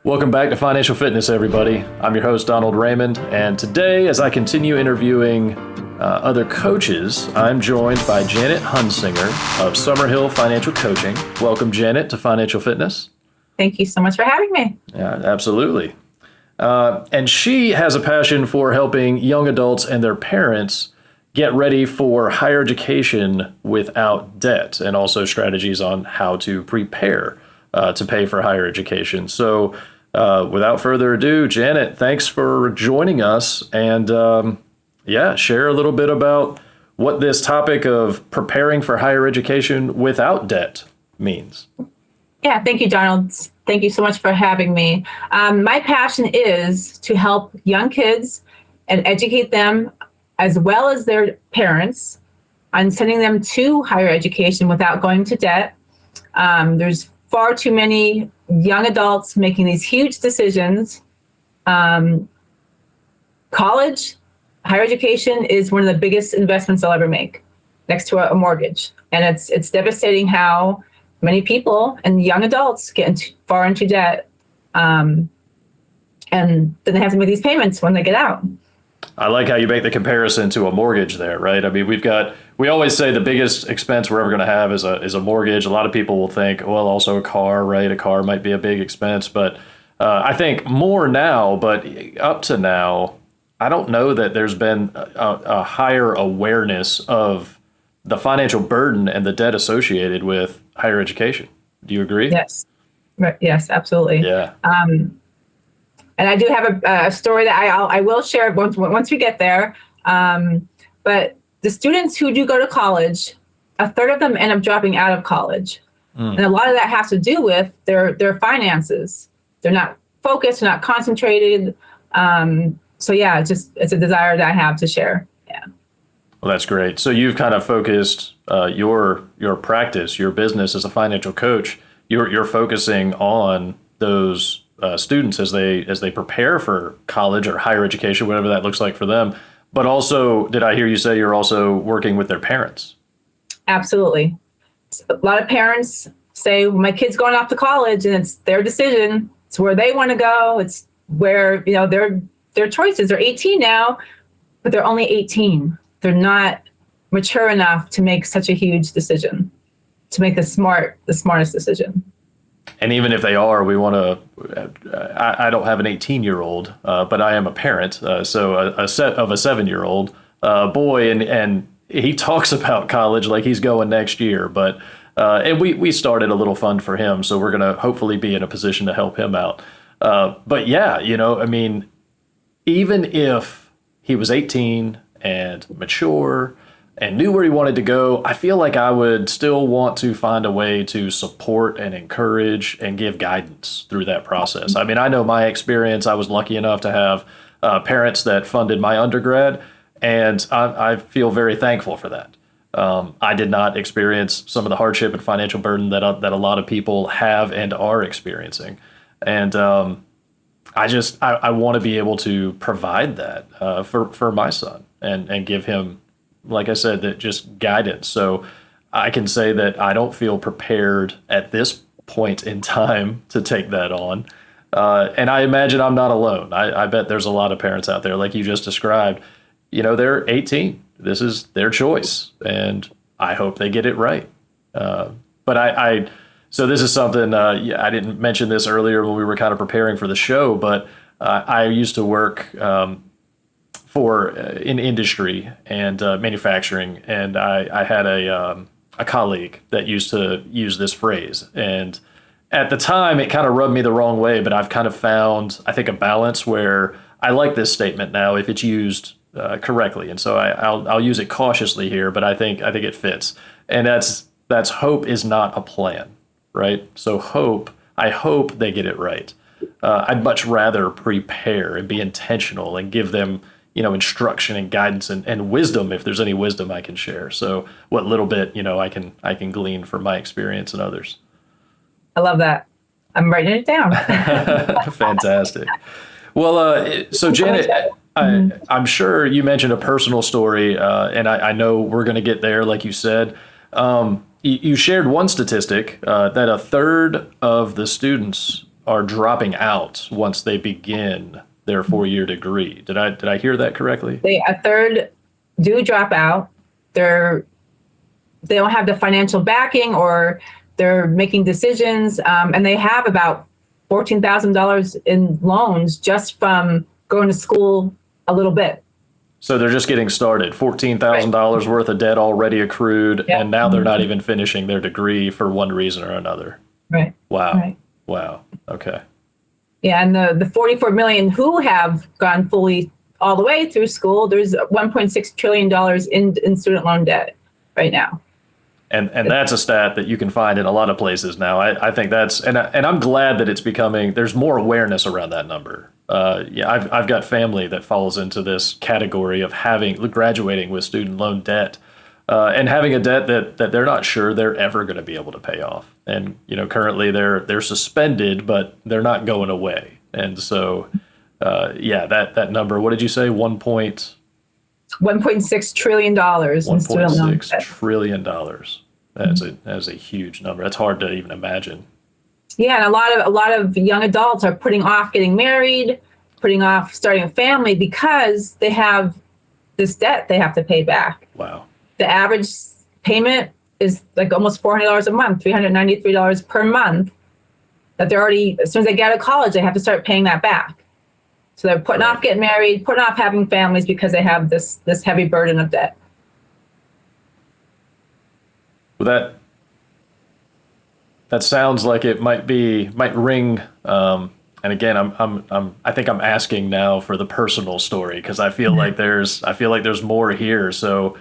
Welcome back to Financial Fitness, everybody. I'm your host, Donald Raymond, and today, as I continue interviewing other coaches, I'm joined by Janet Hunsinger of Summerhill Financial Coaching. Welcome, Janet, to Financial Fitness. Thank you so much for having me. Yeah, absolutely. And she has a passion for helping young adults and their parents get ready for higher education without debt, and also strategies on how to prepare to pay for higher education. So without further ado, Janet, thanks for joining us, and share a little bit about what this topic of preparing for higher education without debt means. Yeah, thank you, Donald. Thank you so much for having me. My passion is to help young kids and educate them as well as their parents on sending them to higher education without going to debt. There's far too many young adults making these huge decisions. College, higher education is one of the biggest investments they'll ever make, next to a mortgage. And it's devastating how many people and young adults get far into debt, and then they have to make these payments when they get out. I like how you make the comparison to a mortgage there, right? I mean, we always say the biggest expense we're ever going to have is a mortgage. A lot of people will think, well, also a car, right? A car might be a big expense, but I think more now, but up to now, I don't know that there's been a higher awareness of the financial burden and the debt associated with higher education. Do you agree? Yes. Right. Yes, absolutely. Yeah. And I do have a story that I will share once we get there. But the students who do go to college, a third of them end up dropping out of college. And a lot of that has to do with their finances. They're not focused, they're not concentrated. So yeah, it's a desire that I have to share. Yeah. Well, that's great. So you've kind of focused your practice, your business as a financial coach. You're focusing on those students as they prepare for college or higher education, whatever that looks like for them. But also, did I hear you say you're also working with their parents? Absolutely. A lot of parents say, my kid's going off to college and it's their decision. It's where they want to go. It's where, their choices. They're 18 now, but they're only 18. They're not mature enough to make such a huge decision, to make the smartest decision. And even if they are, we want to, I don't have an 18-year-old, but I am a parent. So a 7-year-old boy, and he talks about college like he's going next year. But and we started a little fund for him, so we're going to hopefully be in a position to help him out. But yeah, I mean, even if he was 18 and mature and knew where he wanted to go, I feel like I would still want to find a way to support and encourage and give guidance through that process. I mean, I know my experience. I was lucky enough to have parents that funded my undergrad, and I feel very thankful for that. I did not experience some of the hardship and financial burden that a lot of people have and are experiencing. And I want to be able to provide that for my son and give him, like I said, that just guidance. So I can say that I don't feel prepared at this point in time to take that on. And I imagine I'm not alone. I bet there's a lot of parents out there, like you just described, they're 18. This is their choice, and I hope they get it right. But so this is something, I didn't mention this earlier when we were kind of preparing for the show, but I used to work in industry and manufacturing, and I had a colleague that used to use this phrase, and at the time it kind of rubbed me the wrong way, but I've kind of found, I think, a balance where I like this statement now if it's used correctly, and so I'll use it cautiously here, but I think it fits, and that's hope is not a plan, right? So I hope they get it right. I'd much rather prepare and be intentional and give them instruction and guidance and wisdom, if there's any wisdom I can share. So what little bit, I can glean from my experience and others. I love that. I'm writing it down. Fantastic. Well, so Janet, I'm sure you mentioned a personal story, and I know we're going to get there, like you said. You shared one statistic that a third of the students are dropping out once they begin their 4-year degree. Did I hear that correctly? A third do drop out. They don't have the financial backing, or they're making decisions, and they have about $14,000 in loans just from going to school a little bit. So they're just getting started. $14,000 worth of debt already accrued, Yeah. and now they're not even finishing their degree for one reason or another. Right. Wow. Right. Wow. Okay. Yeah, and the 44 million who have gone fully all the way through school, there's $1.6 trillion in student loan debt right now. And that's a stat that you can find in a lot of places now. I think that's, and I'm glad that it's becoming, there's more awareness around that number. Yeah, I've got family that falls into this category of graduating with student loan debt, and having a debt that they're not sure they're ever going to be able to pay off. And currently they're suspended, but they're not going away. And so, yeah, that number, what did you say? $1.6 trillion in student loan debt. $1.6 trillion. That's a huge number. That's hard to even imagine. Yeah, and a lot of young adults are putting off getting married, putting off starting a family because they have this debt they have to pay back. Wow. The average payment is like almost $400 a month, $393 per month. That they're already, as soon as they get out of college, they have to start paying that back. So they're putting off getting married, putting off having families because they have this heavy burden of debt. Well, that sounds like it might ring. And again, I think I'm asking now for the personal story because I feel like there's more here. So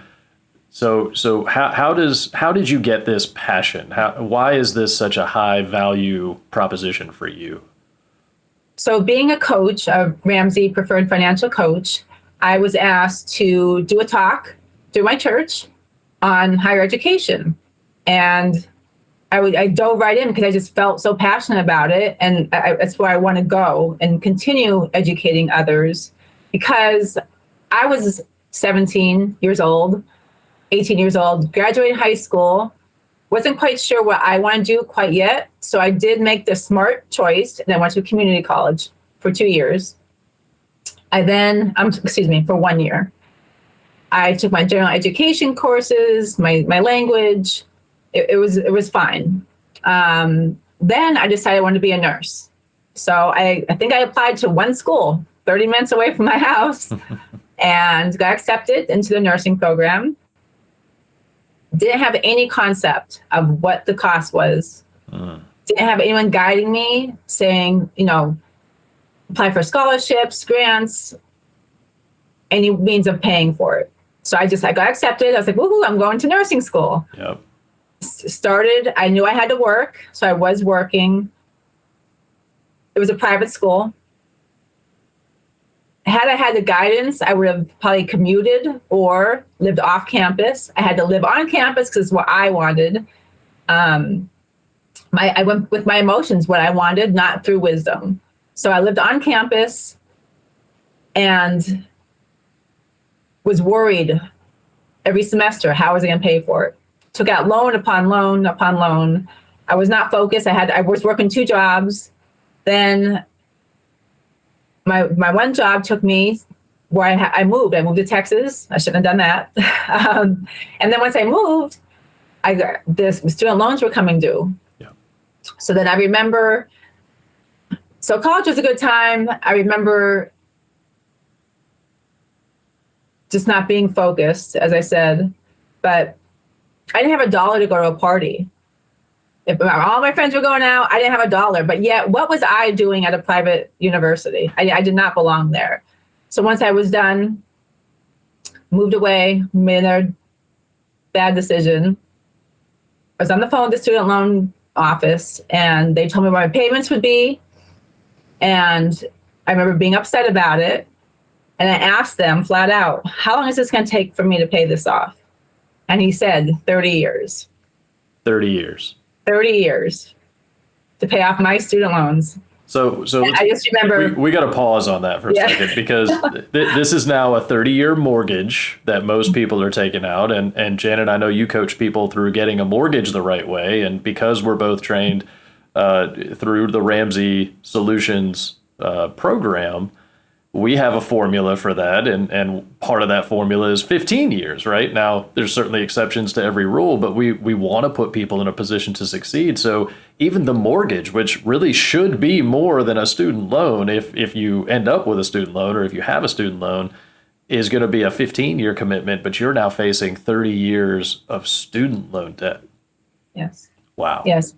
how did you get this passion? Why is this such a high value proposition for you? So being a coach, a Ramsey Preferred Financial Coach, I was asked to do a talk through my church on higher education. And I dove right in because I just felt so passionate about it. And that's where I want to go and continue educating others, because I was 17 years old, 18 years old, graduated high school, wasn't quite sure what I want to do quite yet. So I did make the smart choice, and I went to community college for 2 years. For 1 year. I took my general education courses, my language. It was fine. Then I decided I wanted to be a nurse. So I think I applied to one school 30 minutes away from my house and got accepted into the nursing program. Didn't have any concept of what the cost was. Didn't have anyone guiding me, saying, apply for scholarships, grants, any means of paying for it. So I got accepted. I was like, woohoo, I'm going to nursing school. Yep. Started, I knew I had to work, so I was working. It was a private school. Had I had the guidance, I would have probably commuted or lived off campus. I had to live on campus because it's what I wanted. I went with my emotions, what I wanted, not through wisdom. So I lived on campus and was worried every semester, how was I going to pay for it? Took out loan upon loan upon loan. I was not focused. I was working 2 jobs. Then my one job took me where I moved. I moved to Texas. I shouldn't have done that. And then once I moved, the student loans were coming due. Yeah. So then I remember, so college was a good time. I remember just not being focused, as I said, but I didn't have $1 to go to a party. If all my friends were going out, I didn't have $1. But yet, what was I doing at a private university? I did not belong there. So once I was done, moved away, made a bad decision. I was on the phone with the student loan office, and they told me what my payments would be. And I remember being upset about it. And I asked them flat out, how long is this going to take for me to pay this off? And he said, 30 years. 30 years. 30 years to pay off my student loans. So I just remember we got to pause on that for a second, because this is now a 30-year mortgage that most people are taking out. And Janet, I know you coach people through getting a mortgage the right way. And because we're both trained through the Ramsey Solutions program, we have a formula for that, and part of that formula is 15 years, right? Now, there's certainly exceptions to every rule, but we want to put people in a position to succeed. So even the mortgage, which really should be more than a student loan, if you end up with a student loan or if you have a student loan, is going to be a 15-year commitment, but you're now facing 30 years of student loan debt. Yes. Wow. Yes.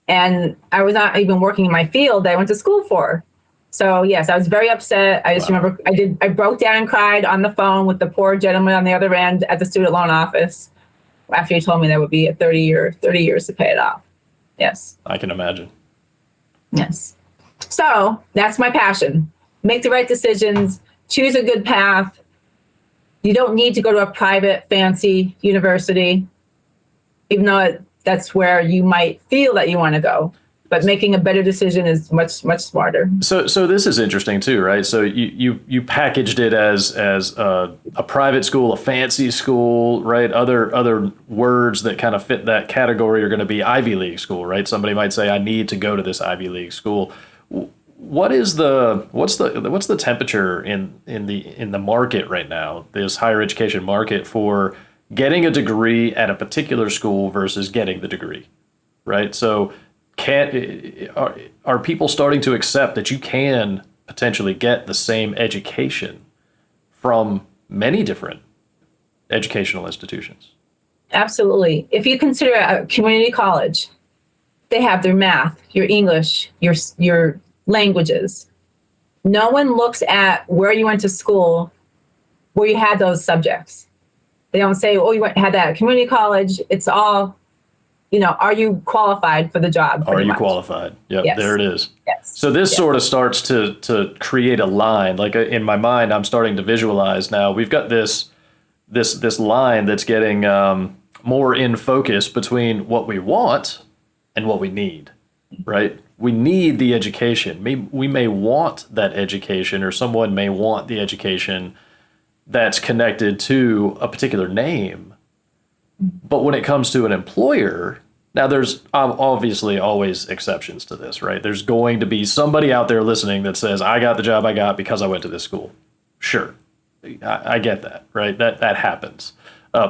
And I was not even working in my field that I went to school for. So yes, I was very upset. I just remember I broke down and cried on the phone with the poor gentleman on the other end at the student loan office after he told me there would be a 30 years to pay it off. Yes. I can imagine. Yes. So that's my passion. Make the right decisions, choose a good path. You don't need to go to a private fancy university, even though that's where you might feel that you want to go. But making a better decision is much, much smarter. So this is interesting too, right? So you packaged it as a private school, a fancy school, right? Other words that kind of fit that category are going to be Ivy League school, right? Somebody might say, I need to go to this Ivy League school. What's the temperature in the market right now, this higher education market, for getting a degree at a particular school versus getting the degree, right? So are people starting to accept that you can potentially get the same education from many different educational institutions? Absolutely. If you consider a community college, they have their math, your English, your languages. No one looks at where you went to school, where you had those subjects. They don't say, oh, had that at community college. It's all, are you qualified for the job? Are you qualified? Yep, yes. There it is. Yes. So this sort of starts to create a line. Like in my mind, I'm starting to visualize now. We've got this line that's getting more in focus between what we want and what we need, right? We need the education. We may want that education, or someone may want the education that's connected to a particular name. But when it comes to an employer, now there's obviously always exceptions to this, right? There's going to be somebody out there listening that says, I got the job I got because I went to this school. Sure, I get that, right? That happens.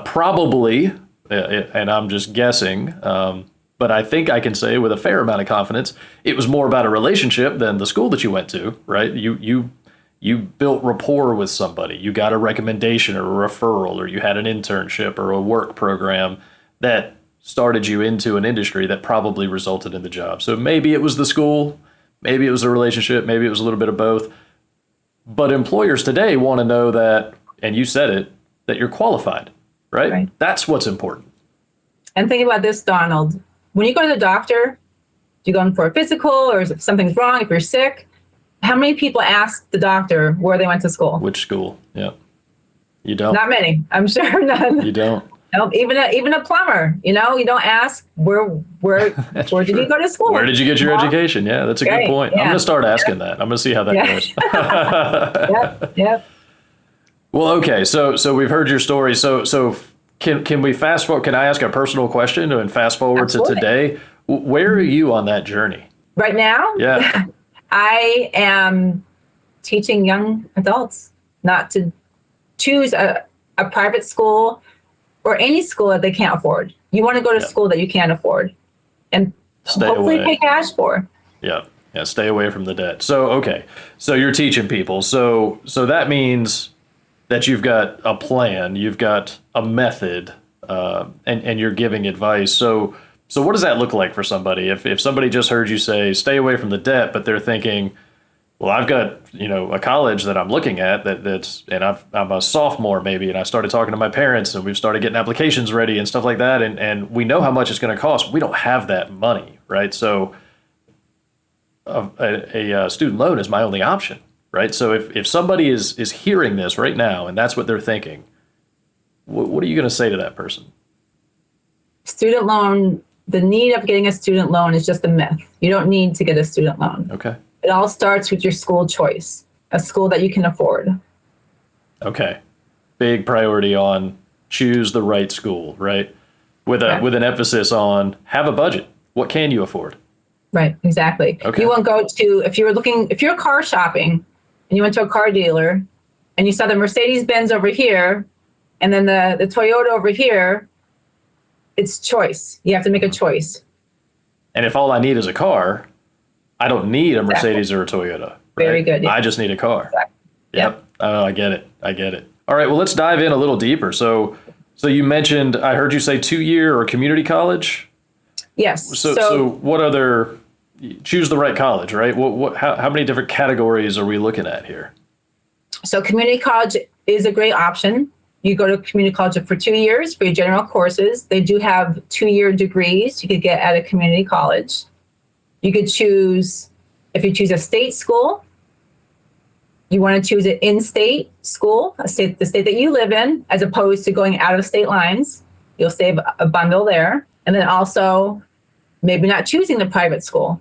Probably, and I'm just guessing, but I think I can say with a fair amount of confidence, it was more about a relationship than the school that you went to, right? You built rapport with somebody. You got a recommendation or a referral, or you had an internship or a work program that started you into an industry that probably resulted in the job. So maybe it was the school, maybe it was a relationship, maybe it was a little bit of both. But employers today want to know that, and you said it, that you're qualified, right? That's what's important. And think about this, Donald. When you go to the doctor, you go in for a physical, or if something's wrong, if you're sick, how many people ask the doctor where they went to school? Which school? Yeah. You don't. Not many. I'm sure none. You don't. No, even a plumber, you don't ask where did you go to school? Where did you get your education? Yeah, that's a good point. Yeah. I'm going to start asking that. I'm going to see how that goes. Yep. Well, okay. So we've heard your story. So can we fast forward? Can I ask a personal question and fast forward Absolutely. To today? Where are you on that journey? Right now? Yeah. I am teaching young adults not to choose a private school or any school that they can't afford. You want to go to school that you can't afford and hopefully pay cash for. Yeah. Yeah. Stay away from the debt. So, okay. So you're teaching people. So that means that you've got a plan, you've got a method, and you're giving advice. So what does that look like for somebody? If somebody just heard you say, stay away from the debt, but they're thinking, well, I've got, a college that I'm looking at and I'm a sophomore maybe, and I started talking to my parents and we've started getting applications ready and stuff like that. And we know how much it's going to cost. We don't have that money, right? So a student loan is my only option, right? So if somebody is hearing this right now and that's what they're thinking, what are you going to say to that person? Student loan, the need of getting a student loan is just a myth. You don't need to get a student loan. Okay. It all starts with your school choice, a school that you can afford. Okay. Big priority on choose the right school, right? With an emphasis on have a budget. What can you afford? Right, exactly. Okay. You won't go to, if you're car shopping and you went to a car dealer and you saw the Mercedes Benz over here and then the Toyota over here, it's choice. You have to make a choice. And if all I need is a car, I don't need a Mercedes or a Toyota. Right? Very good. I just need a car. Exactly. Yep. Oh, I get it. All right. Well, let's dive in a little deeper. So you mentioned, I heard you say 2-year or community college. Yes. So what other, choose the right college, right? How many different categories are we looking at here? So community college is a great option. You go to community college for 2 years for your general courses. They do have 2-year degrees you could get at a community college. You could choose, if you choose a state school, you want to choose an in-state school, the state that you live in, as opposed to going out of state lines. You'll save a bundle there. And then also maybe not choosing the private school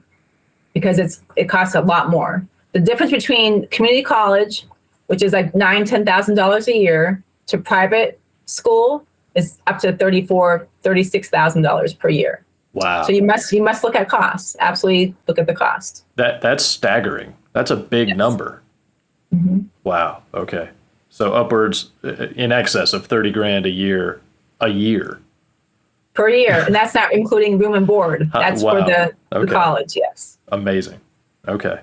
because it costs a lot more. The difference between community college, which is like $9,000-$10,000 a year, to private school is up to $36,000 per year. Wow. So you must look at costs. Absolutely look at the cost. That's staggering. That's a big number. Mm-hmm. Wow. Okay. So upwards in excess of 30 grand a year. Per year. And that's not including room and board. That's wow. for the Okay. college, yes. Amazing. Okay.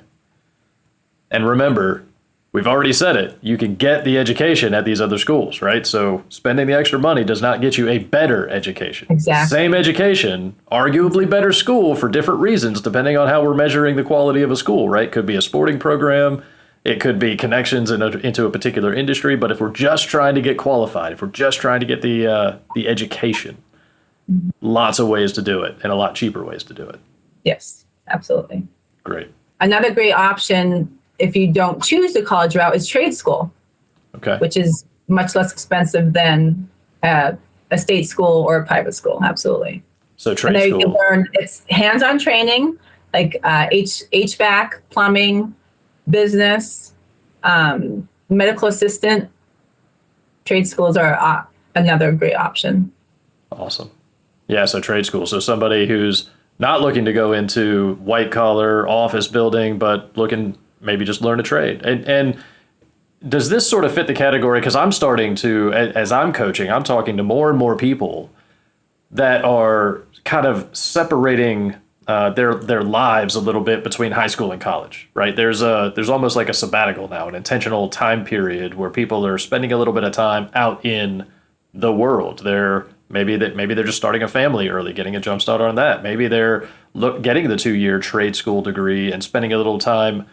And remember, we've already said it. You can get the education at these other schools, right? So spending the extra money does not get you a better education. Exactly. Same education, arguably better school for different reasons, depending on how we're measuring the quality of a school, right? Could be a sporting program. It could be connections into a particular industry. But if we're just trying to get qualified, if we're just trying to get the education, lots of ways to do it and a lot cheaper ways to do it. Yes, absolutely. Great. Another great option, if you don't choose the college route, is trade school, Okay. which is much less expensive than a state school or a private school. Absolutely. So And trade there you can school. learn, it's hands-on training, like HVAC, plumbing, business, medical assistant. Trade schools are another great option. Awesome. Yeah, so trade school. So somebody who's not looking to go into white collar office building, but looking maybe just learn a trade. And does this sort of fit the category? Because I'm starting to, as I'm coaching, I'm talking to more and more people that are kind of separating their lives a little bit between high school and college, right? There's almost like a sabbatical now, an intentional time period where people are spending a little bit of time out in the world. Maybe they're just starting a family early, getting a jump start on that. Maybe they're getting the 2-year trade school degree and spending a little time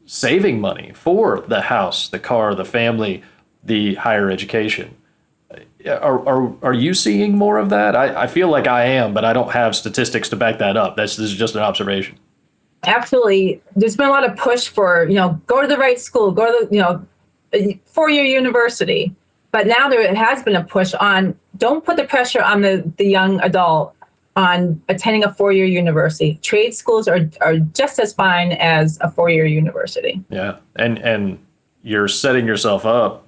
saving money for the house, the car, the family, the higher education. Are you seeing more of that? I feel like I am, but I don't have statistics to back that up. This is just an observation. Absolutely. There's been a lot of push for, go to the right school, go to the, 4-year university. But now there has been a push on, don't put the pressure on the young adult on attending a 4-year university. Trade schools are just as fine as a 4-year university. Yeah. And you're setting yourself up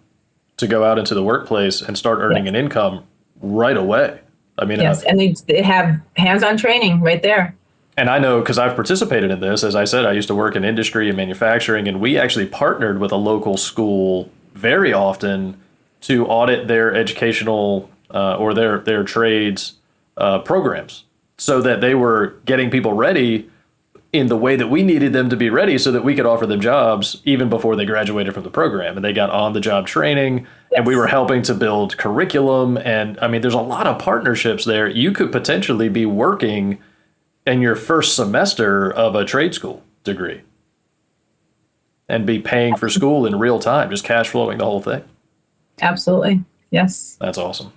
to go out into the workplace and start earning an income right away. I mean, yes, and they have hands-on training right there. And I know because I've participated in this. As I said, I used to work in industry and manufacturing, and we actually partnered with a local school very often to audit their educational or their trades programs so that they were getting people ready in the way that we needed them to be ready so that we could offer them jobs even before they graduated from the program. And they got on-the-job training, and we were helping to build curriculum. And I mean, there's a lot of partnerships there. You could potentially be working in your first semester of a trade school degree and be paying for school in real time, just cash flowing the whole thing. Absolutely. Yes. That's awesome.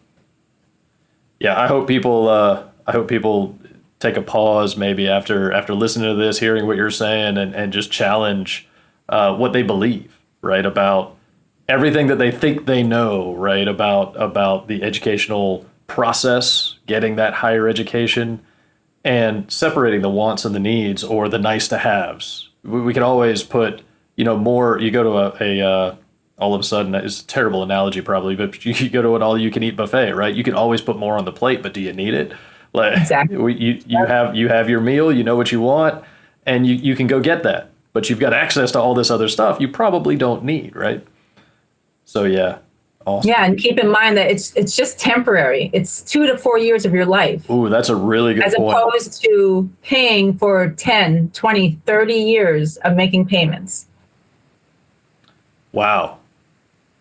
Yeah, I hope people take a pause maybe after listening to this, hearing what you're saying, and just challenge what they believe, right, about everything that they think they know, right, about the educational process, getting that higher education, and separating the wants and the needs, or the nice to haves. We can always put, more. You go to a all of a sudden, that is a terrible analogy probably, but you go to an all-you-can-eat buffet, right? You can always put more on the plate, but do you need it? Like, Exactly. you have your meal, you know what you want, and you can go get that, but you've got access to all this other stuff you probably don't need, right? So yeah, awesome. Yeah, and keep in mind that it's just temporary. It's 2 to 4 years of your life. Ooh, that's a really good as point. opposed to paying for 10, 20, 30 years of making payments. Wow.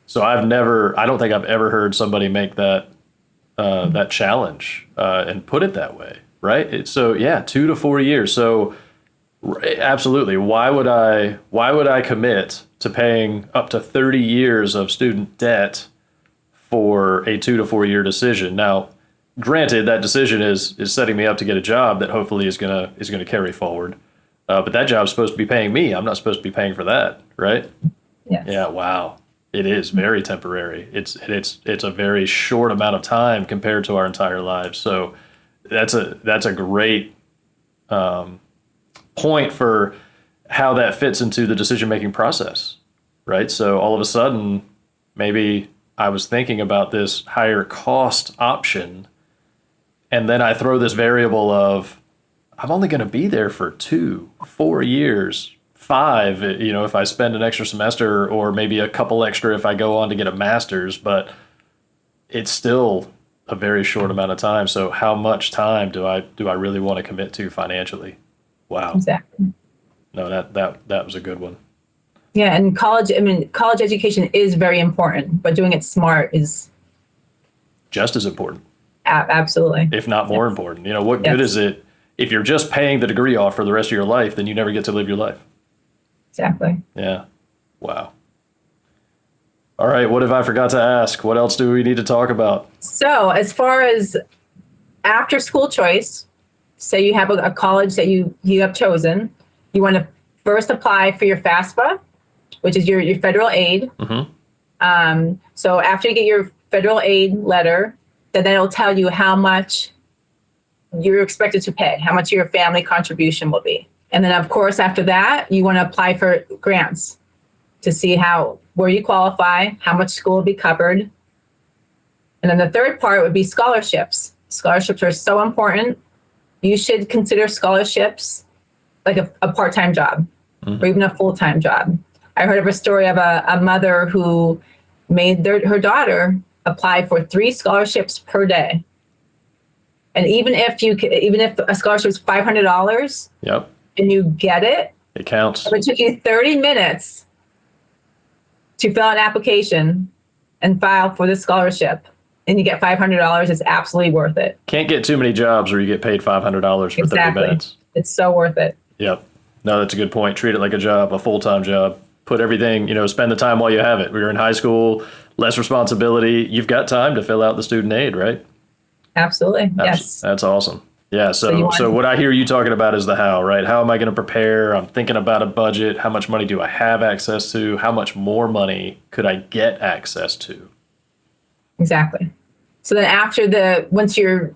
So I don't think I've ever heard somebody make that that challenge and put it that way, right? So yeah, 2 to 4 years. So absolutely. Why would I commit to paying up to 30 years of student debt for a 2 to 4 year decision? Now, granted, that decision is setting me up to get a job that hopefully is gonna carry forward. But that job's supposed to be paying me. I'm not supposed to be paying for that, right? Yes. Yeah. Wow. It is very temporary. It's a very short amount of time compared to our entire lives. So that's a great point for how that fits into the decision-making process, right? So all of a sudden, maybe I was thinking about this higher cost option, and then I throw this variable of, I'm only going to be there for 2, 4 years, 5, if I spend an extra semester, or maybe a couple extra if I go on to get a master's, but it's still a very short amount of time. So how much time do I really want to commit to financially? Wow. Exactly. No, that was a good one. Yeah, and college education is very important, but doing it smart is Just as important, absolutely. if not more important. What good is it if you're just paying the degree off for the rest of your life, then you never get to live your life. Exactly. Yeah. Wow. All right. What have I forgot to ask? What else do we need to talk about? So as far as after school choice, say you have a college that you have chosen, you want to first apply for your FAFSA, which is your federal aid. Mm-hmm. So after you get your federal aid letter, then it'll tell you how much you're expected to pay, how much your family contribution will be. And then, of course, after that, you want to apply for grants to see where you qualify, how much school will be covered. And then the third part would be scholarships. Scholarships are so important. You should consider scholarships like a part-time job, or even a full-time job. I heard of a story of a mother who made her daughter apply for 3 scholarships per day. And even if a scholarship is $500, Yep. and you get it, It counts. if it took you 30 minutes to fill out an application and file for the scholarship, and you get $500, it's absolutely worth it. Can't get too many jobs where you get paid $500 for 30 minutes. It's so worth it. Yep. No, that's a good point. Treat it like a job, a full-time job. Put everything, spend the time while you have it. We're in high school, less responsibility. You've got time to fill out the student aid, right? Absolutely. Yes. That's awesome. Yeah. So what I hear you talking about is the how, right? How am I going to prepare? I'm thinking about a budget. How much money do I have access to? How much more money could I get access to? Exactly. So then once you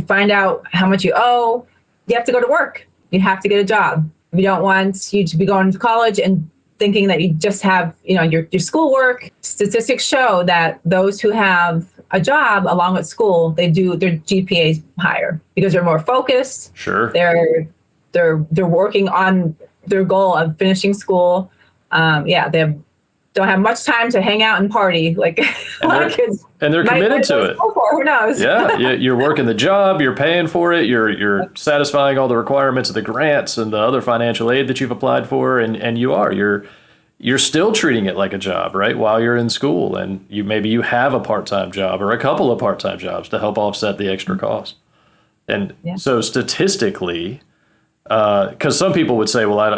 find out how much you owe, you have to go to work. You have to get a job. We don't want you to be going to college and thinking that you just have, your schoolwork. Statistics show that those who have a job along with school, their GPAs higher because they're more focused. Sure. They're working on their goal of finishing school. They don't have much time to hang out and party like a lot of kids. And they're committed to it. Who knows? Yeah, you're working the job, you're paying for it, you're satisfying all the requirements of the grants and the other financial aid that you've applied for, and you're still treating it like a job, right? While you're in school, and you have a part-time job or a couple of part-time jobs to help offset the extra cost. And so statistically, because some people would say, well, I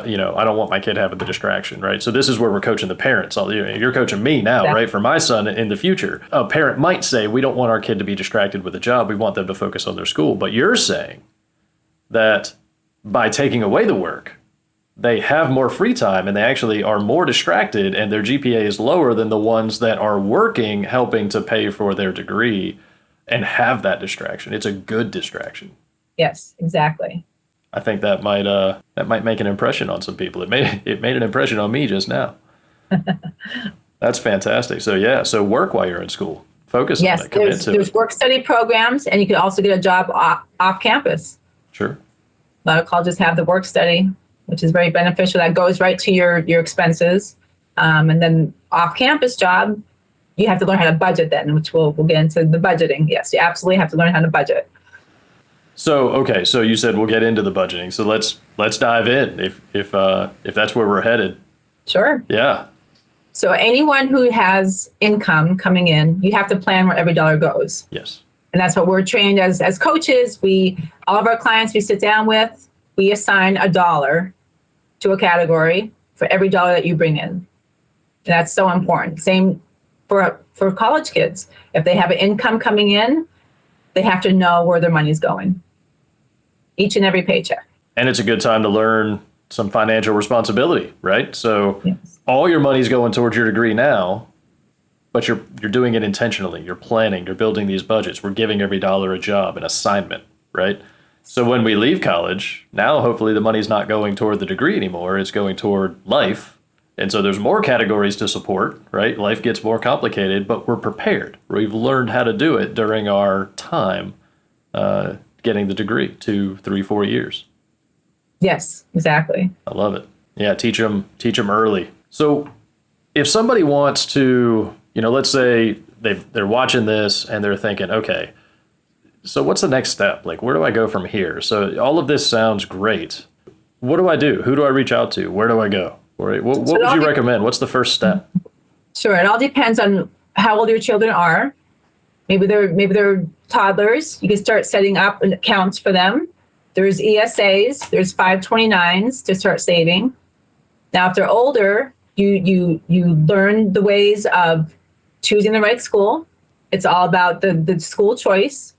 don't want my kid having the distraction, right? So this is where we're coaching the parents. You're coaching me now, right? For my son in the future, a parent might say, we don't want our kid to be distracted with a job. We want them to focus on their school. But you're saying that by taking away the work, they have more free time and they actually are more distracted, and their GPA is lower than the ones that are working, helping to pay for their degree and have that distraction. It's a good distraction. Yes, exactly. I think that might make an impression on some people. It made an impression on me just now. That's fantastic. So work while you're in school. Focus on it. Commit to it. There's work study programs, and you can also get a job off campus. Sure. A lot of colleges have the work study. which is very beneficial. That goes right to your expenses. And then off-campus job, you have to learn how to budget then, which we'll get into the budgeting. Yes, you absolutely have to learn how to budget. So, okay, so you said we'll get into the budgeting. So let's dive in if that's where we're headed. Sure. Yeah. So anyone who has income coming in, you have to plan where every dollar goes. Yes. And that's what we're trained as coaches. All of our clients we sit down with, we assign $1 to a category for every dollar that you bring in. And that's so important. Same for college kids. If they have an income coming in, they have to know where their money's going. Each and every paycheck. And it's a good time to learn some financial responsibility, right? So Yes. all your money's going towards your degree now, but you're doing it intentionally. You're planning, you're building these budgets. We're giving every dollar a job, an assignment, right? So when we leave college, now hopefully the money's not going toward the degree anymore. It's going toward life. And so there's more categories to support, right? Life gets more complicated, but we're prepared. We've learned how to do it during our time getting the degree, 2, 3, 4 years. Yes, exactly. I love it. Yeah, teach them early. So if somebody wants to, let's say they're watching this and they're thinking, okay, so what's the next step? Like, where do I go from here? So all of this sounds great. What do I do? Who do I reach out to? Where do I go? What would you recommend? What's the first step? Sure. It all depends on how old your children are. Maybe they're toddlers. You can start setting up accounts for them. There's ESAs. There's 529s to start saving. Now, if they're older, you learn the ways of choosing the right school. It's all about the school choice,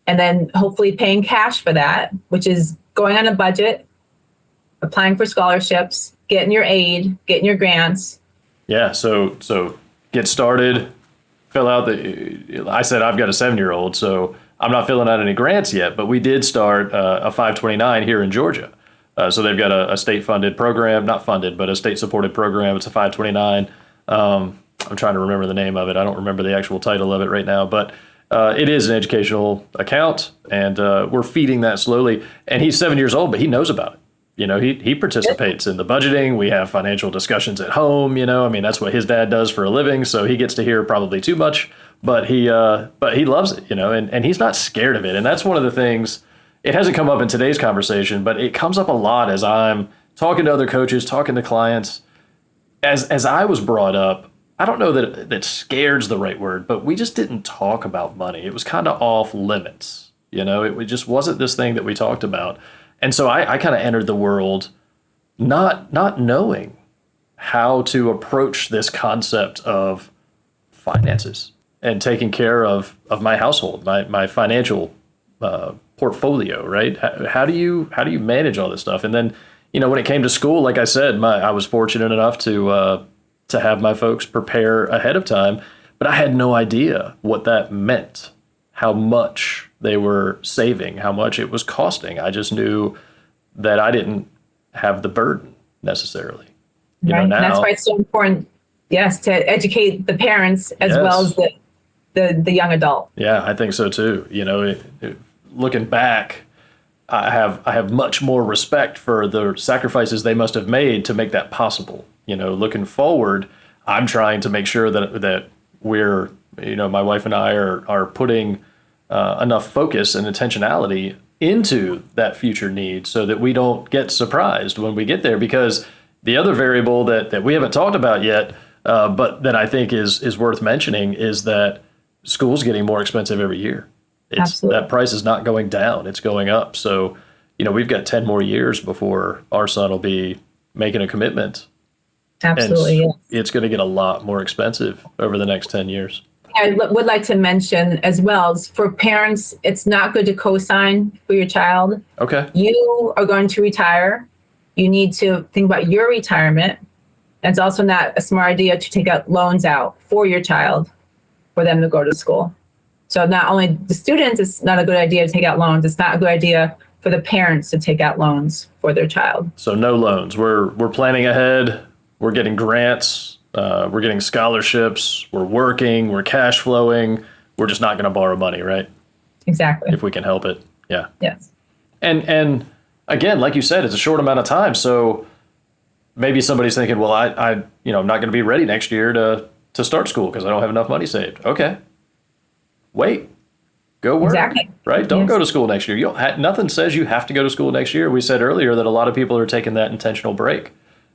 and then hopefully paying cash for that, which is going on a budget, applying for scholarships, getting your aid, getting your grants. Yeah. So get started. Fill out I said I've got a 7-year-old, so I'm not filling out any grants yet, but we did start a 529 here in Georgia. So they've got a state-funded program, not funded, but a state-supported program. It's a 529. I'm trying to remember the name of it. I don't remember the actual title of it right now, but it is an educational account, and we're feeding that slowly. And he's 7 years old, but he knows about it. He participates in the budgeting. We have financial discussions at home. That's what his dad does for a living. So he gets to hear probably too much, but he loves it, and he's not scared of it. And that's one of the things, it hasn't come up in today's conversation, but it comes up a lot as I'm talking to other coaches, talking to clients. As I was brought up, I don't know that scared's the right word, but we just didn't talk about money. It was kind of off limits. It just wasn't this thing that we talked about. And so I kind of entered the world not knowing how to approach this concept of finances and taking care of my household, my financial portfolio, right? How do you manage all this stuff? And then, when it came to school, like I said, I was fortunate enough to have my folks prepare ahead of time, but I had no idea what that meant, how much they were saving, how much it was costing. I just knew that I didn't have the burden necessarily. Right. Now, that's why it's so important, yes, to educate the parents as well as the young adult. Yeah, I think so too. Looking back, I have much more respect for the sacrifices they must have made to make that possible. Looking forward, I'm trying to make sure that we're, my wife and I are putting enough focus and intentionality into that future need so that we don't get surprised when we get there. Because the other variable that we haven't talked about yet, but that I think is worth mentioning, is that school's getting more expensive every year. Absolutely. That price is not going down, it's going up. So, we've got 10 more years before our son will be making a commitment. Absolutely. And it's going to get a lot more expensive over the next 10 years. I would like to mention as well, for parents, it's not good to co-sign for your child. Okay. You are going to retire. You need to think about your retirement. And it's also not a smart idea to take out loans out for your child for them to go to school. So not only the students, it's not a good idea to take out loans. It's not a good idea for the parents to take out loans for their child. So no loans. We're planning ahead. We're getting grants. We're getting scholarships. We're working. We're cash flowing. We're just not going to borrow money, right? Exactly. If we can help it. Yeah. Yes. And again, like you said, it's a short amount of time. So maybe somebody's thinking, well, I'm not going to be ready next year to start school because I don't have enough money saved. Okay, wait, go work. Exactly. Right? Don't Yes. go to school next year. Nothing says you have to go to school next year. We said earlier that a lot of people are taking that intentional break,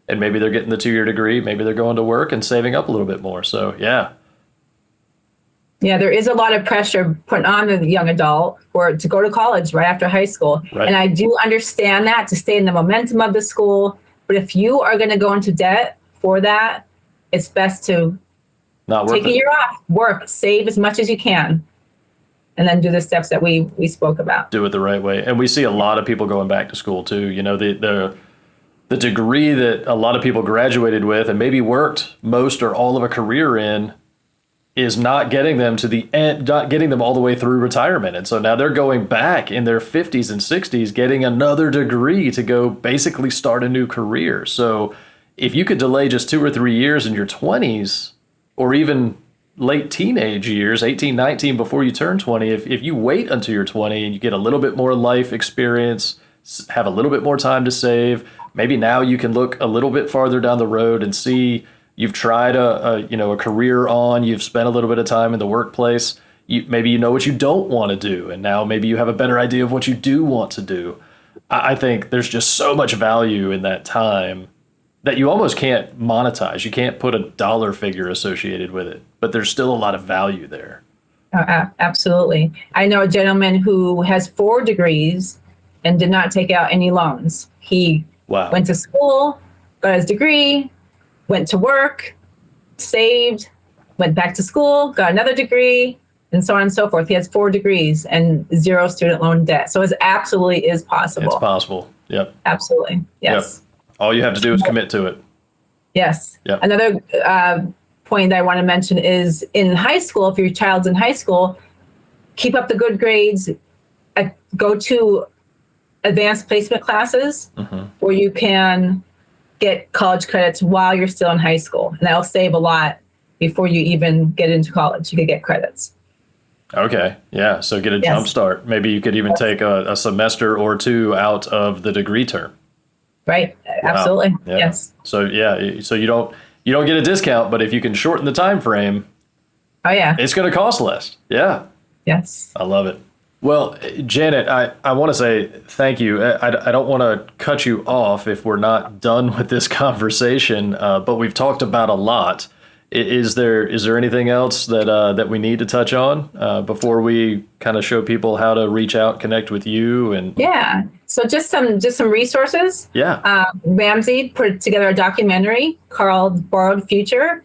and maybe they're getting the 2-year degree. Maybe they're going to work and saving up a little bit more. So yeah. Yeah, there is a lot of pressure put on the young adult to go to college right after high school. Right. And I do understand that, to stay in the momentum of the school. But if you are going to go into debt for that, it's best to Not worth take a it. year off, work, save as much as you can, and then do the steps that we spoke about. Do it the right way. And we see a lot of people going back to school too. You know, the degree that a lot of people graduated with and maybe worked most or all of a career in is not getting them to the end, not getting them all the way through retirement. And so now they're going back in their 50s and 60s, getting another degree to go basically start a new career. So if you could delay just 2 or 3 years in your 20s, or even late teenage years, 18, 19, before you turn 20, if you wait until you're 20 and you get a little bit more life experience, have a little bit more time to save, maybe now you can look a little bit farther down the road and see you've tried a career on, you've spent a little bit of time in the workplace, maybe you know what you don't want to do, and now maybe you have a better idea of what you do want to do. I think there's just so much value in that time that you almost can't monetize. You can't put a dollar figure associated with it, but there's still a lot of value there. Absolutely. I know a gentleman who has 4 degrees and did not take out any loans. He Wow. went to school, got his degree, went to work, saved, went back to school, got another degree, and so on and so forth. He has 4 degrees and 0 student loan debt. So it absolutely is possible. It's possible. Yep. Absolutely. Yes. Yep. All you have to do is commit to it. Yes. Yep. Another point that I want to mention is in high school, if your child's in high school, keep up the good grades, go to advanced placement classes where you can get college credits while you're still in high school. And that'll save a lot before you even get into college. You could get credits. Okay. Yeah. So get a Yes. jump start. Maybe you could even take a semester or 2 out of the degree term. Right? Absolutely. Yeah. Yes. So yeah. So you don't get a discount, but if you can shorten the time frame, Oh, yeah. it's going to cost less. Yeah. Yes. I love it. Well, Janet, I want to say thank you. I don't want to cut you off if we're not done with this conversation, but we've talked about a lot. Is there anything else that we need to touch on before we kind of show people how to reach out, connect with you? And Yeah. So just some resources. yeah, Ramsey put together a documentary called Borrowed Future,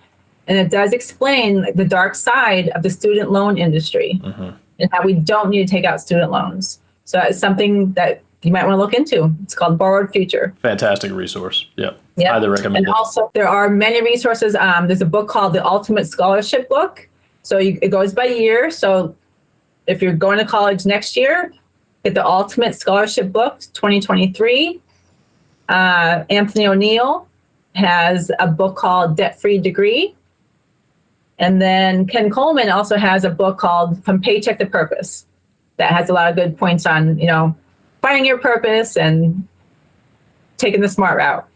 and it does explain the dark side of the student loan industry and how we don't need to take out student loans. So it's something that you might want to look into. It's called Borrowed Future. fantastic resource. Yeah, Yeah. highly recommend And it. also, there are many resources. There's a book called The Ultimate Scholarship Book. So it goes by year. So if you're going to college next year, get the Ultimate Scholarship Book 2023. Anthony O'Neill has a book called Debt Free Degree. And then Ken Coleman also has a book called From Paycheck to Purpose that has a lot of good points on, finding your purpose and taking the smart route.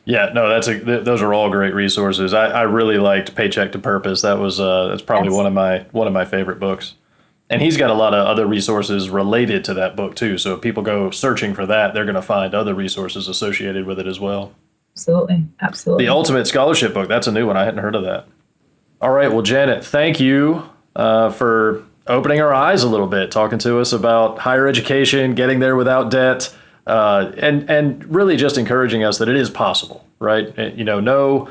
Yeah, no, those are all great resources. I really liked Paycheck to Purpose. That's probably Yes. one of my favorite books. And he's got a lot of other resources related to that book too. So if people go searching for that, they're going to find other resources associated with it as well. Absolutely. Absolutely. The Ultimate Scholarship Book, that's a new one. I hadn't heard of that. All right, well, Janet, thank you for opening our eyes a little bit, talking to us about higher education, getting there without debt, and really just encouraging us that it is possible, right? No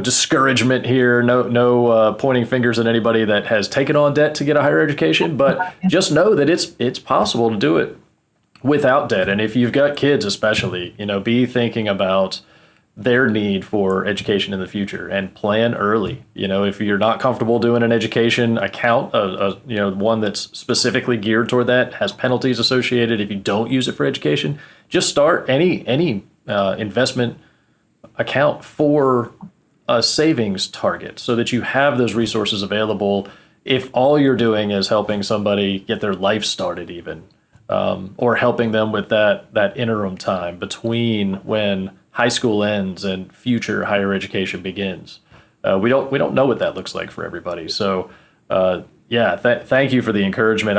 discouragement here, no pointing fingers at anybody that has taken on debt to get a higher education, but just know that it's possible to do it without debt. And if you've got kids especially, be thinking about their need for education in the future and plan early. If you're not comfortable doing an education account, one that's specifically geared toward that, has penalties associated if you don't use it for education, just start any investment account for a savings target so that you have those resources available if all you're doing is helping somebody get their life started even. or helping them with that interim time between when high school ends and future higher education begins. We don't know what that looks like for everybody. So thank you for the encouragement.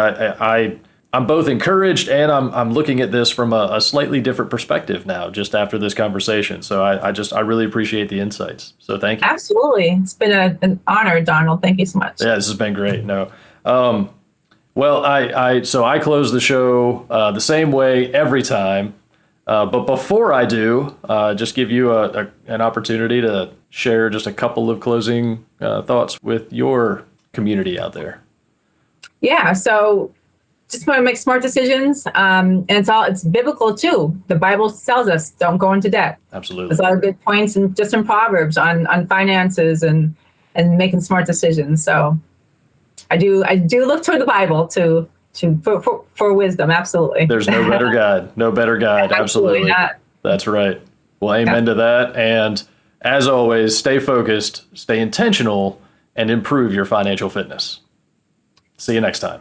I'm both encouraged and I'm looking at this from a slightly different perspective now, just after this conversation. So I really appreciate the insights. So thank you. Absolutely. It's been an honor, Donald. Thank you so much. Yeah, this has been great. No. Well, I close the show the same way every time. But before I do, just give you an opportunity to share just a couple of closing thoughts with your community out there. Yeah. So just want to make smart decisions. And it's biblical too. The Bible tells us don't go into debt. Absolutely. There's a lot of good points and just in Proverbs on finances and making smart decisions. So I do look toward the Bible for wisdom. Absolutely. There's no better guide. No better guide. Absolutely. Not. That's right. Well, amen to that. And as always, stay focused, stay intentional, and improve your financial fitness. See you next time.